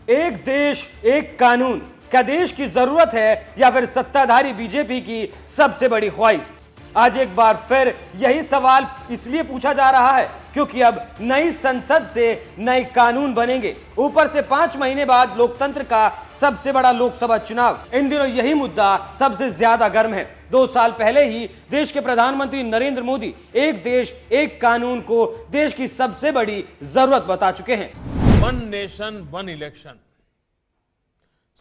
एक देश एक कानून, क्या देश की जरूरत है या फिर सत्ताधारी बीजेपी की सबसे बड़ी ख्वाहिश? आज एक बार फिर यही सवाल इसलिए पूछा जा रहा है क्योंकि अब नई संसद से नए कानून बनेंगे। ऊपर से 5 महीने बाद लोकतंत्र का सबसे बड़ा लोकसभा चुनाव। इन दिनों यही मुद्दा सबसे ज्यादा गर्म है। 2 साल पहले ही देश के प्रधानमंत्री नरेंद्र मोदी एक देश एक कानून को देश की सबसे बड़ी जरूरत बता चुके हैं। वन नेशन वन इलेक्शन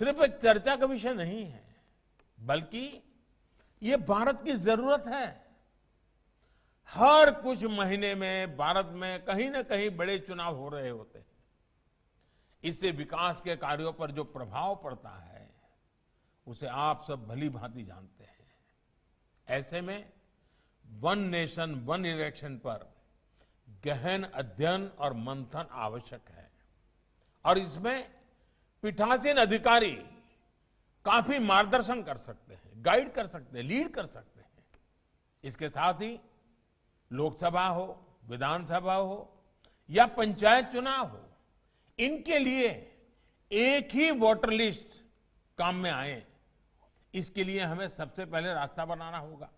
सिर्फ एक चर्चा का विषय नहीं है, बल्कि ये भारत की जरूरत है। हर कुछ महीने में भारत में कहीं ना कहीं बड़े चुनाव हो रहे होते हैं। इससे विकास के कार्यों पर जो प्रभाव पड़ता है उसे आप सब भली भांति जानते हैं। ऐसे में वन नेशन वन इलेक्शन पर गहन अध्ययन और मंथन आवश्यक है और इसमें पीठासीन अधिकारी काफी मार्गदर्शन कर सकते हैं, गाइड कर सकते हैं, लीड कर सकते हैं। इसके साथ ही लोकसभा हो, विधानसभा हो या पंचायत चुनाव हो, इनके लिए एक ही वोटर लिस्ट काम में आए, इसके लिए हमें सबसे पहले रास्ता बनाना होगा।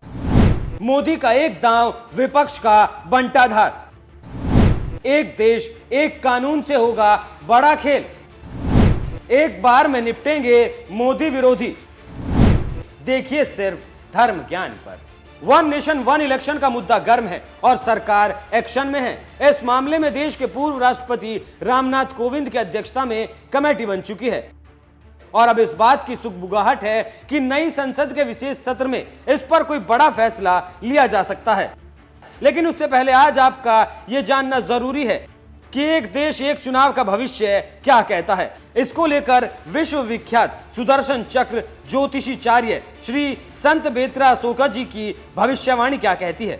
मोदी का एक दांव, विपक्ष का बंटाधार। एक देश एक कानून से होगा बड़ा खेल। एक बार में निपटेंगे मोदी विरोधी। देखिए सिर्फ धर्म ज्ञान पर। वन नेशन वन इलेक्शन का मुद्दा गर्म है और सरकार एक्शन में है। इस मामले में देश के पूर्व राष्ट्रपति रामनाथ कोविंद की अध्यक्षता में कमेटी बन चुकी है और अब इस बात की सुगबुगाहट है कि नई संसद के विशेष सत्र में इस पर कोई बड़ा फैसला लिया जा सकता है। लेकिन उससे पहले आज आपका यह जानना जरूरी है कि एक देश एक चुनाव का भविष्य क्या कहता है। इसको लेकर विश्वविख्यात सुदर्शन चक्र ज्योतिषीचार्य श्री संत बेत्रा अशोका जी की भविष्यवाणी क्या कहती है।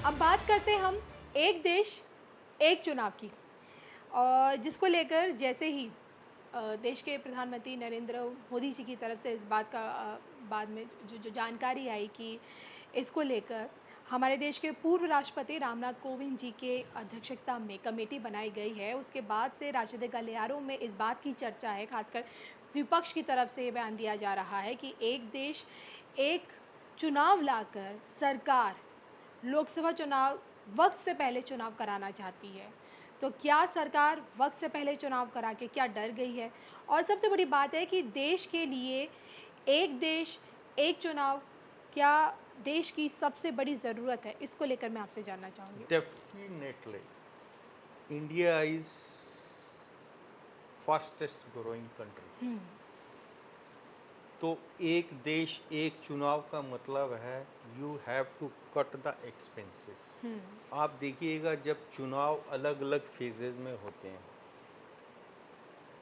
अब बात करते हैं हम एक देश एक चुनाव की, और जिसको लेकर जैसे ही देश के प्रधानमंत्री नरेंद्र मोदी जी की तरफ से इस बात का बाद में जो जानकारी आई कि इसको लेकर हमारे देश के पूर्व राष्ट्रपति रामनाथ कोविंद जी के अध्यक्षता में कमेटी बनाई गई है, उसके बाद से राजनीतिक गलियारों में इस बात की चर्चा है, खासकर विपक्ष की तरफ से ये बयान दिया जा रहा है कि एक देश एक चुनाव लाकर सरकार लोकसभा चुनाव वक्त से पहले चुनाव कराना चाहती है। तो क्या सरकार वक्त से पहले चुनाव करा के क्या डर गई है? और सबसे बड़ी बात है कि देश के लिए एक देश एक चुनाव क्या देश की सबसे बड़ी ज़रूरत है? इसको लेकर मैं आपसे जानना चाहूँगी। Definitely, India is fastest growing country. तो एक देश एक चुनाव का मतलब है you have to cut the expenses. आप देखिएगा जब चुनाव अलग अलग फेजेज में होते हैं,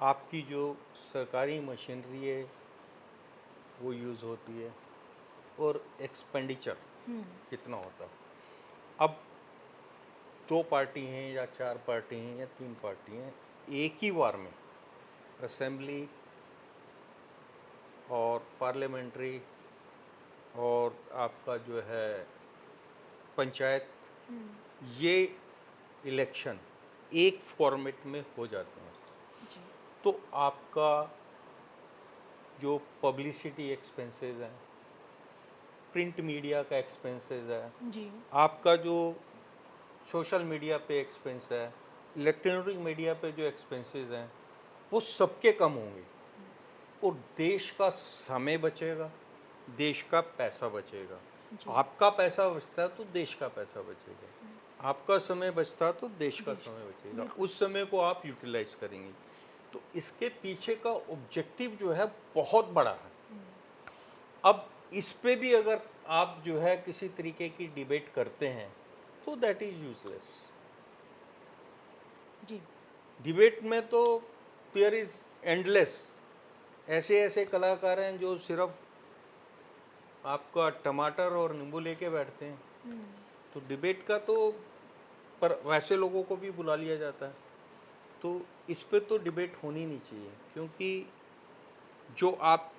आपकी जो सरकारी मशीनरी है वो यूज़ होती है और एक्सपेंडिचर कितना होता है। अब 2 पार्टी हैं या 4 पार्टी हैं या 3 पार्टी हैं, एक ही बार में असेंबली और पार्लियामेंट्री और आपका जो है पंचायत, ये इलेक्शन एक फॉर्मेट में हो जाते हैं। तो आपका जो पब्लिसिटी एक्सपेंसेस हैं, प्रिंट मीडिया का एक्सपेंसेस है जी, आपका जो सोशल मीडिया पे एक्सपेंस है, इलेक्ट्रॉनिक मीडिया पे जो एक्सपेंसेस हैं, वो सबके कम होंगे और देश का समय बचेगा, देश का पैसा बचेगा। आपका पैसा बचता है तो देश का पैसा बचेगा, आपका समय बचता है तो देश का समय बचेगा। उस समय को आप यूटिलाइज करेंगे। तो इसके पीछे का ऑब्जेक्टिव जो है बहुत बड़ा है। अब इस पे भी अगर आप जो है किसी तरीके की डिबेट करते हैं तो दैट इज यूजलेस। जी, डिबेट में तो देयर इज एंडलेस। ऐसे ऐसे कलाकार हैं जो सिर्फ आपका टमाटर और नींबू लेके बैठते हैं। तो डिबेट का तो पर वैसे लोगों को भी बुला लिया जाता है। तो इस पे तो डिबेट होनी नहीं चाहिए, क्योंकि जो आप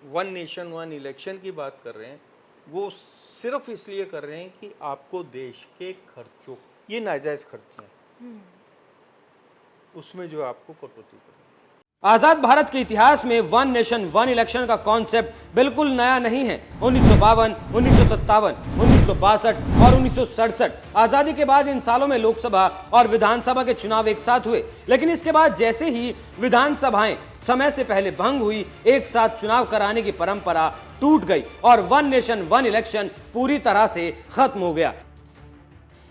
वन नेशन वन इलेक्शन की बात कर रहे हैं वो सिर्फ इसलिए कर रहे हैं कि आपको देश के खर्चों, ये नाजायज खर्चे हैं, उसमें जो आपको कटौती करनी। आजाद भारत के इतिहास में वन नेशन वन इलेक्शन का कॉन्सेप्ट बिल्कुल नया नहीं है। 1952, 1957, 1962 और 1967 आजादी के बाद इन सालों में लोकसभा और विधानसभा के चुनाव एक साथ हुए, लेकिन इसके बाद जैसे ही विधानसभाएं समय से पहले भंग हुई, एक साथ चुनाव कराने की परंपरा टूट गई और वन नेशन वन इलेक्शन पूरी तरह से खत्म हो गया।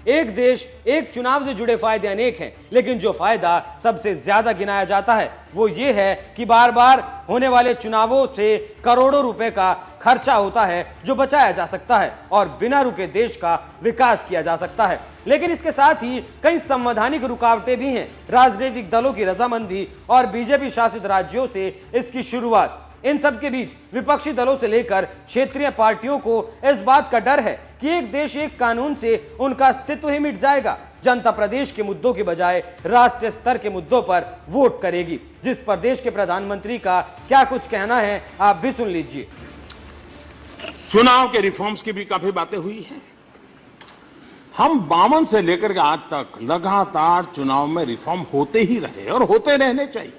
एक देश एक चुनाव से जुड़े फायदे अनेक हैं, लेकिन जो फायदा सबसे ज्यादा गिनाया जाता है वो ये है कि बार बार होने वाले चुनावों से करोड़ों रुपए का खर्चा होता है जो बचाया जा सकता है और बिना रुके देश का विकास किया जा सकता है। लेकिन इसके साथ ही कई संवैधानिक रुकावटें भी हैं। राजनीतिक दलों की रजामंदी और बीजेपी शासित राज्यों से इसकी शुरुआत। इन सब के बीच विपक्षी दलों से लेकर क्षेत्रीय पार्टियों को इस बात का डर है कि एक देश एक कानून से उनका अस्तित्व ही मिट जाएगा। जनता प्रदेश के मुद्दों के बजाय राष्ट्रीय स्तर के मुद्दों पर वोट करेगी, जिस पर देश के प्रधानमंत्री का क्या कुछ कहना है आप भी सुन लीजिए। चुनाव के रिफॉर्म्स की भी काफी बातें हुई हैं। हम 52 से लेकर के आज तक लगातार चुनाव में रिफॉर्म होते ही रहे और होते रहने चाहिए,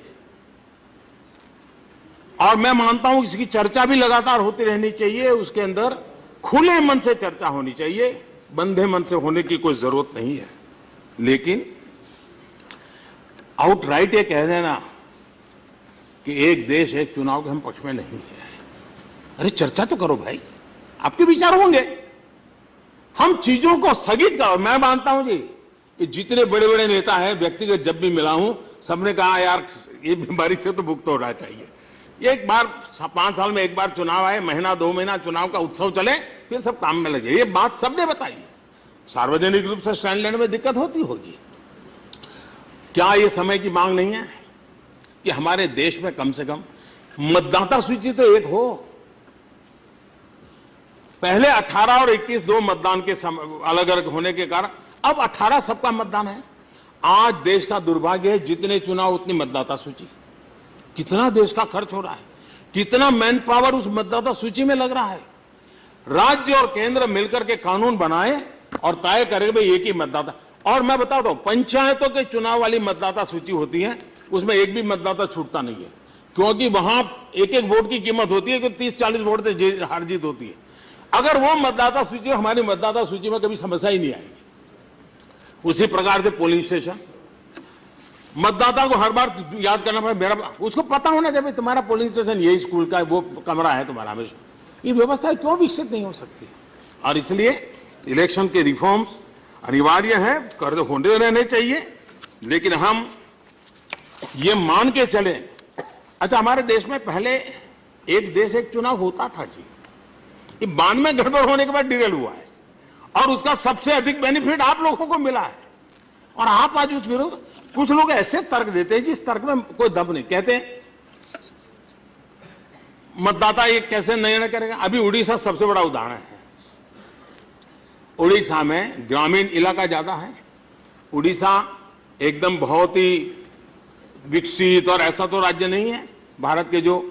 और मैं मानता हूं इसकी चर्चा भी लगातार होती रहनी चाहिए। उसके अंदर खुले मन से चर्चा होनी चाहिए, बंधे मन से होने की कोई जरूरत नहीं है। लेकिन आउटराइट ये कह देना कि एक देश एक चुनाव के हम पक्ष में नहीं है, अरे चर्चा तो करो भाई, आपके विचार होंगे। हम चीजों को स्थगित करो। मैं मानता हूं जी कि जितने बड़े बड़े नेता हैं, व्यक्तिगत जब भी मिला हूं, सबने कहा यार ये बीमारी से तो मुक्त होना चाहिए। एक बार 5 साल में एक बार चुनाव आए, महीना 2 महीना चुनाव का उत्सव चले, फिर सब काम में लगे। ये बात सबने बताई। सार्वजनिक रूप से स्टैंड लेने में दिक्कत होती होगी। क्या ये समय की मांग नहीं है कि हमारे देश में कम से कम मतदाता सूची तो एक हो? पहले 18 और 21 दो मतदान के अलग अलग होने के कारण अब 18 सबका मतदान है। आज देश का दुर्भाग्य है, जितने चुनाव उतनी मतदाता सूची। कितना देश का खर्च हो रहा है, कितना मैन पावर उस मतदाता सूची में लग रहा है। राज्य और केंद्र मिलकर के कानून बनाए और तय करे भाई एक ही मतदाता। और मैं बताता हूं, पंचायतों के चुनाव वाली मतदाता सूची होती है, उसमें एक भी मतदाता छूटता नहीं है, क्योंकि वहां एक एक वोट की कीमत होती है कि 30-40 वोट से हार जीत होती है। अगर वो मतदाता सूची हमारी मतदाता सूची में कभी समस्या ही नहीं आएगी। उसी प्रकार से पोलिंग स्टेशन, मतदाता को हर बार याद करना पड़े, मेरा उसको पता होना चाहिए तुम्हारा पोलिंग स्टेशन यही स्कूल का वो कमरा है तुम्हारा। हमेशा ये व्यवस्था क्यों विकसित नहीं हो सकती? और इसलिए इलेक्शन के रिफॉर्म्स अनिवार्य है, कर होने रहने चाहिए, लेकिन हम ये मान के चले। अच्छा, हमारे देश में पहले एक देश एक चुनाव होता था जी, ये 92 में गड़बड़ होने के बाद डिरेल हुआ है, और उसका सबसे अधिक बेनिफिट आप लोगों को मिला है। और आप आज उस विरोध, कुछ लोग ऐसे तर्क देते हैं जिस तर्क में कोई दम नहीं। कहते हैं मतदाता ये कैसे निर्णय करेगा। अभी उड़ीसा सबसे बड़ा उदाहरण है। उड़ीसा में ग्रामीण इलाका ज्यादा है। उड़ीसा एकदम बहुत ही विकसित और ऐसा तो राज्य नहीं है भारत के जो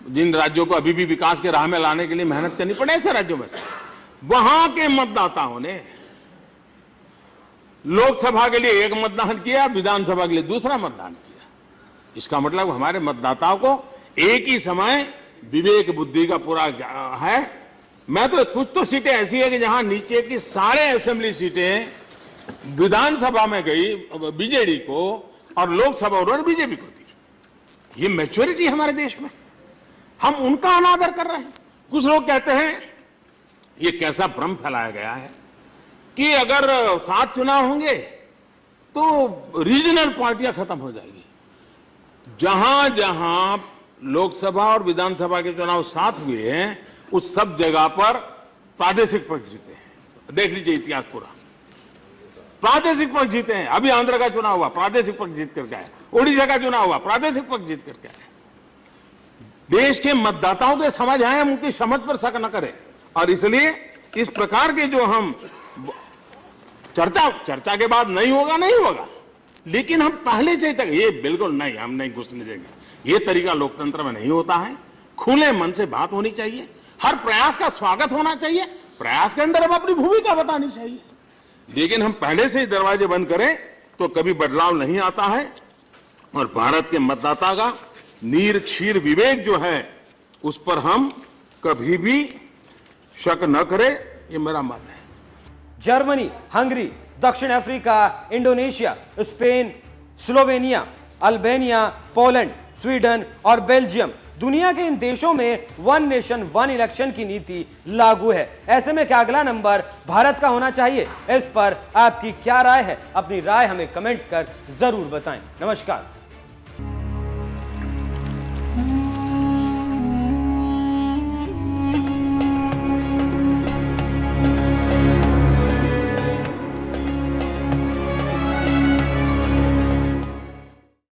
जिन राज्यों को अभी भी विकास के राह में लाने के लिए मेहनत करनी पड़े, ऐसे राज्यों में से वहां के मतदाताओं ने लोकसभा के लिए एक मतदान किया, विधानसभा के लिए दूसरा मतदान किया। इसका मतलब हमारे मतदाताओं को एक ही समय विवेक बुद्धि का पूरा है। मैं तो कुछ तो सीटें ऐसी है कि जहां नीचे की सारे असेंबली सीटें विधानसभा में गई बीजेडी को और लोकसभा उन्होंने बीजेपी को दी। ये मैच्योरिटी हमारे देश में, हम उनका अनादर कर रहे हैं। कुछ लोग कहते हैं, ये कैसा भ्रम फैलाया गया है कि अगर 7 चुनाव होंगे तो रीजनल पार्टियां खत्म हो जाएगी। जहां जहां लोकसभा और विधानसभा के चुनाव साथ हुए हैं, उस सब जगह पर प्रादेशिक पक्ष जीते हैं। देख लीजिए इतिहास पूरा, प्रादेशिक पक्ष जीते हैं। अभी आंध्र का चुनाव हुआ, प्रादेशिक पक्ष जीत करके आया। उड़ीसा का चुनाव हुआ, प्रादेशिक पक्ष जीत करके आया। देश के मतदाताओं के समझ आए, हम उनकी समझ पर शक न करें। और इसलिए इस प्रकार के जो हम चर्चा के बाद नहीं होगा, लेकिन हम पहले से तक ये बिल्कुल नहीं, हम नहीं घुसने देंगे। ये तरीका लोकतंत्र में नहीं होता है। खुले मन से बात होनी चाहिए, हर प्रयास का स्वागत होना चाहिए, प्रयास के अंदर हम अपनी भूमिका बतानी चाहिए। लेकिन हम पहले से ही दरवाजे बंद करें तो कभी बदलाव नहीं आता है। और भारत के मतदाता का नीर क्षीर विवेक जो है उस पर हम कभी भी शक न करें, ये मेरा मत है। जर्मनी, हंगरी, दक्षिण Africa, Indonesia, Spain, Slovenia, Albania, Poland, Sweden और बेल्जियम, दुनिया के इन देशों में वन नेशन वन इलेक्शन की नीति लागू है। ऐसे में क्या अगला नंबर भारत का होना चाहिए? इस पर आपकी क्या राय है? अपनी राय हमें कमेंट कर जरूर बताएं। नमस्कार।